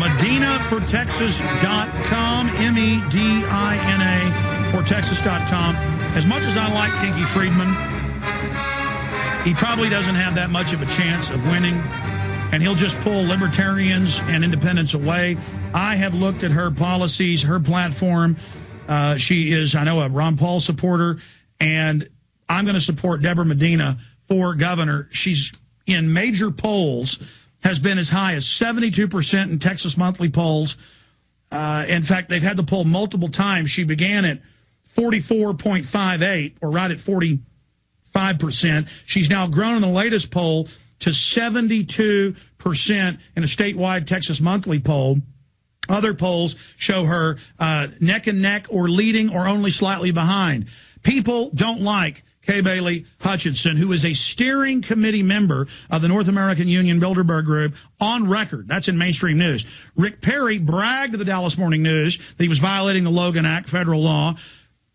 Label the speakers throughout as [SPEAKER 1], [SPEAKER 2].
[SPEAKER 1] MedinaForTexas.com, MEDINA for Texas.com. As much as I like Kinky Friedman, he probably doesn't have that much of a chance of winning, and he'll just pull libertarians and independents away. I have looked at her policies, her platform. She is, I know, a Ron Paul supporter, and I'm going to support Debra Medina for governor. She's in major polls, has been as high as 72% in Texas monthly polls. In fact, they've had the poll multiple times. She began at 44.58, or right at 45%. She's now grown in the latest poll to 72% in a statewide Texas monthly poll. Other polls show her neck and neck or leading or only slightly behind. People don't like Kay Bailey Hutchinson, who is a steering committee member of the North American Union Bilderberg Group, on record. That's in mainstream news. Rick Perry bragged to the Dallas Morning News that he was violating the Logan Act, federal law.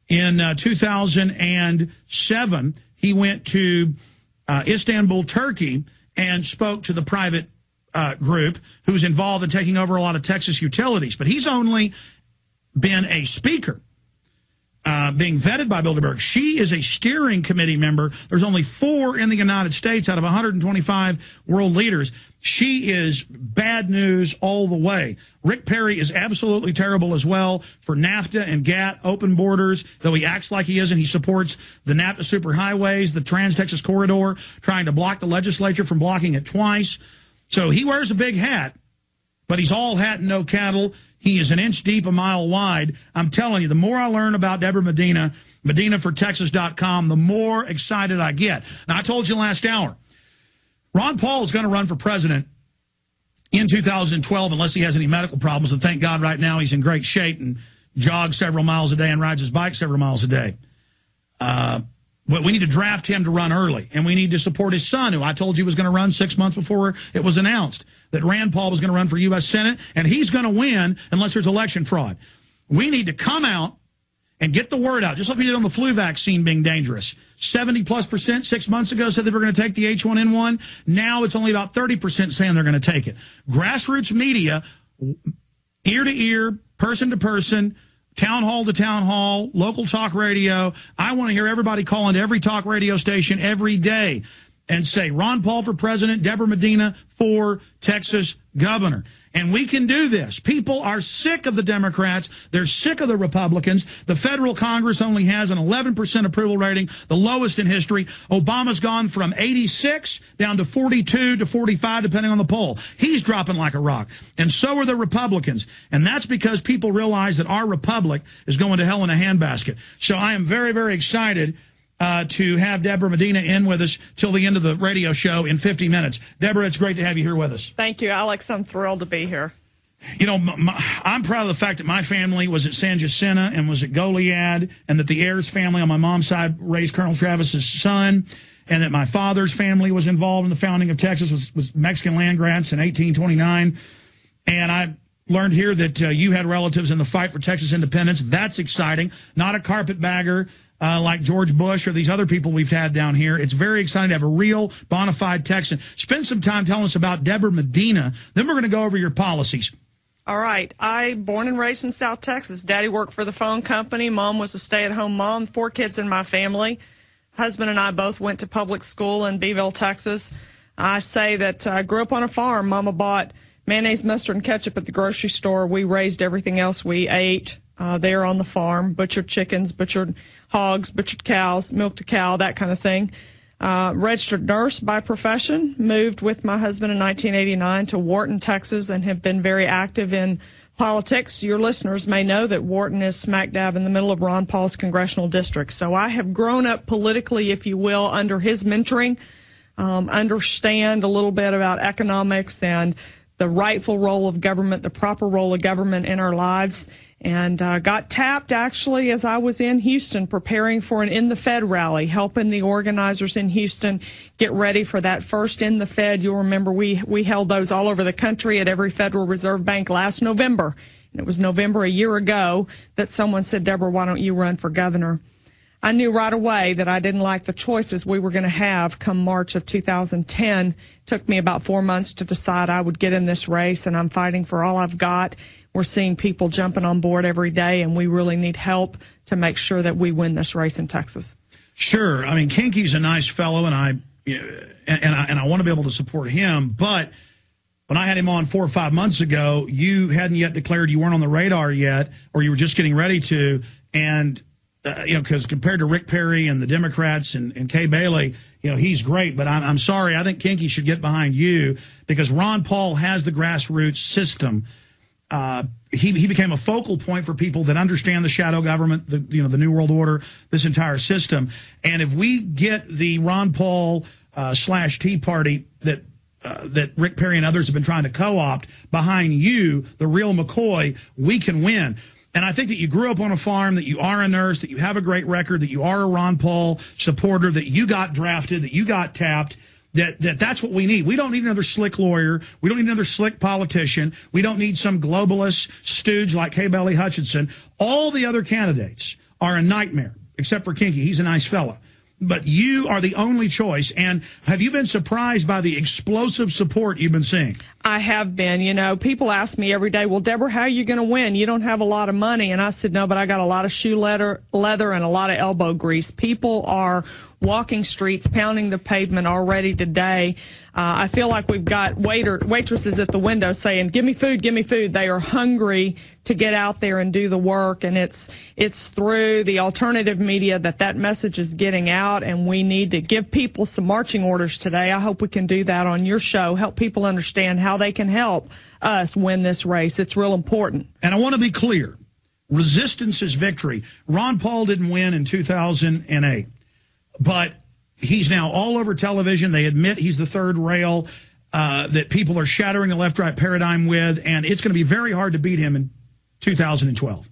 [SPEAKER 1] In 2007, he went to Istanbul, Turkey, and spoke to the private group who's involved in taking over a lot of Texas utilities. But he's only been a speaker, being vetted by Bilderberg. She is a steering committee member. There's only 4 in the United States out of 125 world leaders. She is bad news all the way. Rick Perry is absolutely terrible as well for NAFTA and GATT, open borders, though he acts like he isn't. He supports the NAFTA superhighways, the Trans-Texas Corridor, trying to block the legislature from blocking it twice. So he wears a big hat, but he's all hat and no cattle. He is an inch deep, a mile wide. I'm telling you, the more I learn about Debra Medina, MedinaForTexas.com, the more excited I get. Now, I told you last hour, Ron Paul is going to run for president in 2012 unless he has any medical problems, and thank God right now he's in great shape and jogs several miles a day and rides his bike several miles a day. But we need to draft him to run early, and we need to support his son, who I told you was going to run 6 months before it was announced that Rand Paul was going to run for U.S. Senate, and he's going to win unless there's election fraud. We need to come out and get the word out, just like we did on the flu vaccine being dangerous. 70+% 6 months ago said they were going to take the H1N1. Now it's only about 30% saying they're going to take it. Grassroots media, ear to ear, person to person, town hall to town hall, local talk radio. I want to hear everybody call into every talk radio station every day and say, Ron Paul for president, Debra Medina for Texas governor. And we can do this. People are sick of the Democrats. They're sick of the Republicans. The federal Congress only has an 11% approval rating, the lowest in history. Obama's gone from 86 down to 42 to 45, depending on the poll. He's dropping like a rock. And so are the Republicans. And that's because people realize that our republic is going to hell in a handbasket. So I am very, very excited to have Debra Medina in with us till the end of the radio show in 50 minutes. Debra, it's great to have you here with us.
[SPEAKER 2] Thank you, Alex. I'm thrilled to be here.
[SPEAKER 1] You know, I'm proud of the fact that my family was at San Jacinto and was at Goliad, and that the Ayers family on my mom's side raised Colonel Travis's son, and that my father's family was involved in the founding of Texas, was Mexican land grants in 1829. And I learned here that you had relatives in the fight for Texas independence. That's exciting. Not a carpetbagger like George Bush or these other people we've had down here. It's very exciting to have a real bona fide Texan. Spend some time telling us about Debra Medina. Then we're going to go over your policies.
[SPEAKER 2] All right. I born and raised in South Texas. Daddy worked for the phone company. Mom was a stay-at-home mom. 4 kids in my family. Husband and I both went to public school in Beeville, Texas. I say that I grew up on a farm. Mama bought mayonnaise, mustard, and ketchup at the grocery store. We raised everything else we ate there on the farm, butchered chickens, butchered hogs, butchered cows, milked a cow, that kind of thing. Registered nurse by profession, moved with my husband in 1989 to Wharton, Texas, and have been very active in politics. Your listeners may know that Wharton is smack dab in the middle of Ron Paul's congressional district. So I have grown up politically, if you will, under his mentoring, understand a little bit about economics and the rightful role of government, the proper role of government in our lives, and got tapped, actually, as I was in Houston preparing for an In the Fed rally, helping the organizers in Houston get ready for that first In the Fed. You'll remember we held those all over the country at every Federal Reserve Bank last November. And it was November a year ago that someone said, Debra, why don't you run for governor? I knew right away that I didn't like the choices we were going to have come March of 2010. It took me about 4 months to decide I would get in this race, and I'm fighting for all I've got. We're seeing people jumping on board every day, and we really need help to make sure that we win this race in Texas.
[SPEAKER 1] Sure. I mean, Kinky's a nice fellow, and I want to be able to support him. But when I had him on 4 or 5 months ago, you hadn't yet declared you weren't on the radar yet, or you were just getting ready to. And, because compared to Rick Perry and the Democrats and Kay Bailey, he's great. But I'm sorry. I think Kinky should get behind you because Ron Paul has the grassroots system. He became a focal point for people that understand the shadow government, the New World Order, this entire system. And if we get the Ron Paul / Tea Party that Rick Perry and others have been trying to co-opt behind you, the real McCoy, we can win. And I think that you grew up on a farm, that you are a nurse, that you have a great record, that you are a Ron Paul supporter, that you got drafted, that you got tapped. That's what we need. We don't need another slick lawyer. We don't need another slick politician. We don't need some globalist stooge like Kay Bailey Hutchinson. All the other candidates are a nightmare, except for Kinky. He's a nice fella. But you are the only choice. And have you been surprised by the explosive support you've been seeing?
[SPEAKER 2] I have been. People ask me every day, well, Deborah, how are you going to win? You don't have a lot of money. And I said, no, but I got a lot of shoe leather and a lot of elbow grease. People are walking streets, pounding the pavement already today. I feel like we've got waitresses at the window saying, give me food, give me food. They are hungry to get out there and do the work. And it's through the alternative media that message is getting out. And we need to give people some marching orders today. I hope we can do that on your show, help people understand how they can help us win this race. It's real important.
[SPEAKER 1] And I want to be clear. Resistance is victory. Ron Paul didn't win in 2008, but he's now all over television. They admit he's the third rail that people are shattering the left-right paradigm with, and it's going to be very hard to beat him in 2012.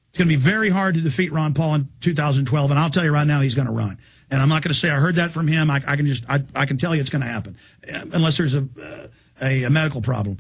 [SPEAKER 1] It's going to be very hard to defeat Ron Paul in 2012, and I'll tell you right now he's going to run. And I'm not going to say I heard that from him. I can tell you it's going to happen, unless there's a medical problem.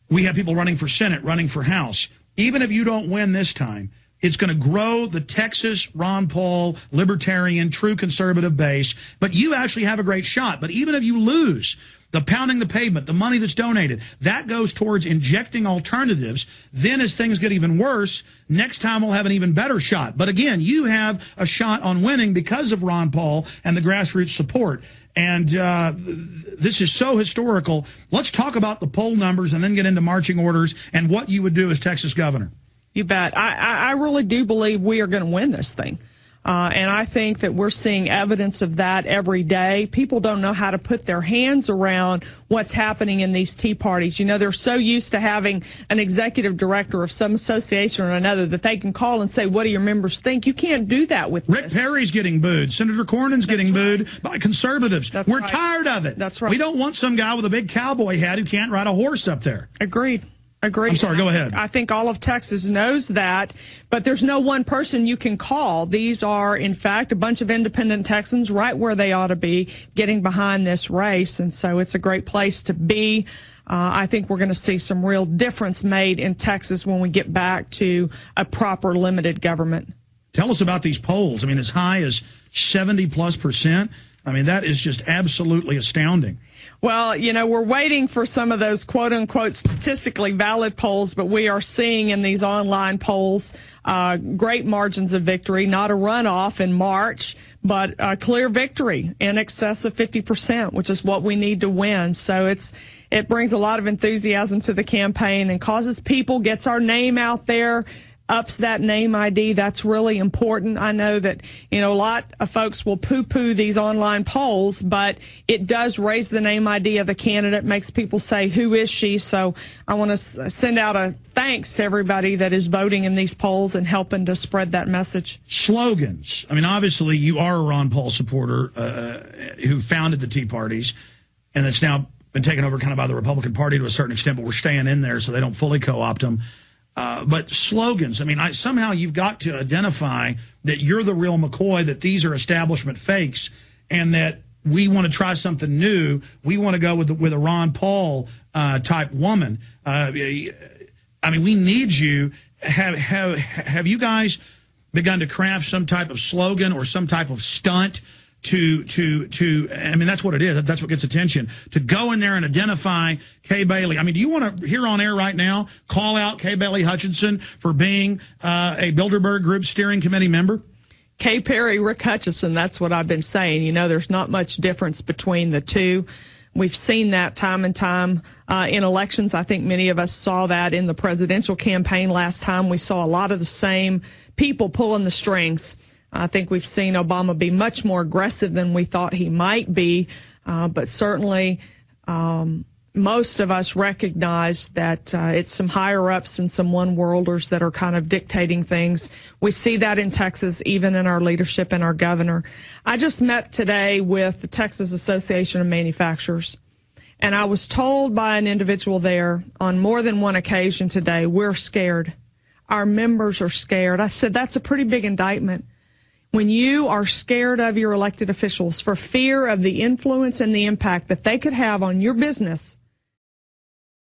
[SPEAKER 1] We have people running for Senate, running for House. Even if you don't win this time, it's going to grow the Texas Ron Paul libertarian, true conservative base. But you actually have a great shot. But even if you lose, the pounding the pavement, the money that's donated, that goes towards injecting alternatives. Then as things get even worse, next time we'll have an even better shot. But again, you have a shot on winning because of Ron Paul and the grassroots support. And this is so historical. Let's talk about the poll numbers and then get into marching orders and what you would do as Texas governor.
[SPEAKER 2] You bet. I really do believe we are going to win this thing. And I think that we're seeing evidence of that every day. People don't know how to put their hands around what's happening in these tea parties. They're so used to having an executive director of some association or another that they can call and say, what do your members think? You can't do that with
[SPEAKER 1] Rick Perry's getting booed. Senator Cornyn's getting booed by conservatives. We're tired of it.
[SPEAKER 2] That's right.
[SPEAKER 1] We don't want some guy with a big cowboy hat who can't ride a horse up there.
[SPEAKER 2] Agreed.
[SPEAKER 1] I'm sorry, go ahead.
[SPEAKER 2] I think all of Texas knows that, but there's no one person you can call. These are, in fact, a bunch of independent Texans right where they ought to be getting behind this race, and so it's a great place to be. I think we're going to see some real difference made in Texas when we get back to a proper limited government.
[SPEAKER 1] Tell us about these polls. I mean, as high as 70+%. I mean, that is just absolutely astounding.
[SPEAKER 2] Well, we're waiting for some of those quote-unquote statistically valid polls, but we are seeing in these online polls great margins of victory, not a runoff in March, but a clear victory in excess of 50%, which is what we need to win. So it brings a lot of enthusiasm to the campaign and causes people, gets our name out there, ups that name ID. That's really important. I know that, a lot of folks will poo-poo these online polls, but it does raise the name ID of the candidate, makes people say, who is she? So I want to send out a thanks to everybody that is voting in these polls and helping to spread that message.
[SPEAKER 1] Slogans. I mean, obviously you are a Ron Paul supporter who founded the Tea Parties, and it's now been taken over kind of by the Republican Party to a certain extent, but we're staying in there so they don't fully co-opt them. But slogans, I mean, somehow you've got to identify that you're the real McCoy, that these are establishment fakes, and that we want to try something new. We want to go with a Ron Paul type woman. I mean, we need you. Have you guys begun to craft some type of slogan or some type of stunt to I mean, that's what it is. That's what gets attention. To go in there and identify Kay Bailey. I mean, do you want to, here on air right now, call out Kay Bailey Hutchinson for being a Bilderberg Group steering committee member?
[SPEAKER 2] Kay Perry, Rick Hutchinson, that's what I've been saying. You know, there's not much difference between the two. We've seen that time and time in elections. I think many of us saw that in the presidential campaign last time. We saw a lot of the same people pulling the strings. I think we've seen Obama be much more aggressive than we thought he might be, but certainly most of us recognize that it's some higher-ups and some one-worlders that are kind of dictating things. We see that in Texas, even in our leadership and our governor. I just met today with the Texas Association of Manufacturers, and I was told by an individual there on more than one occasion today, we're scared. Our members are scared. I said, that's a pretty big indictment. When you are scared of your elected officials for fear of the influence and the impact that they could have on your business,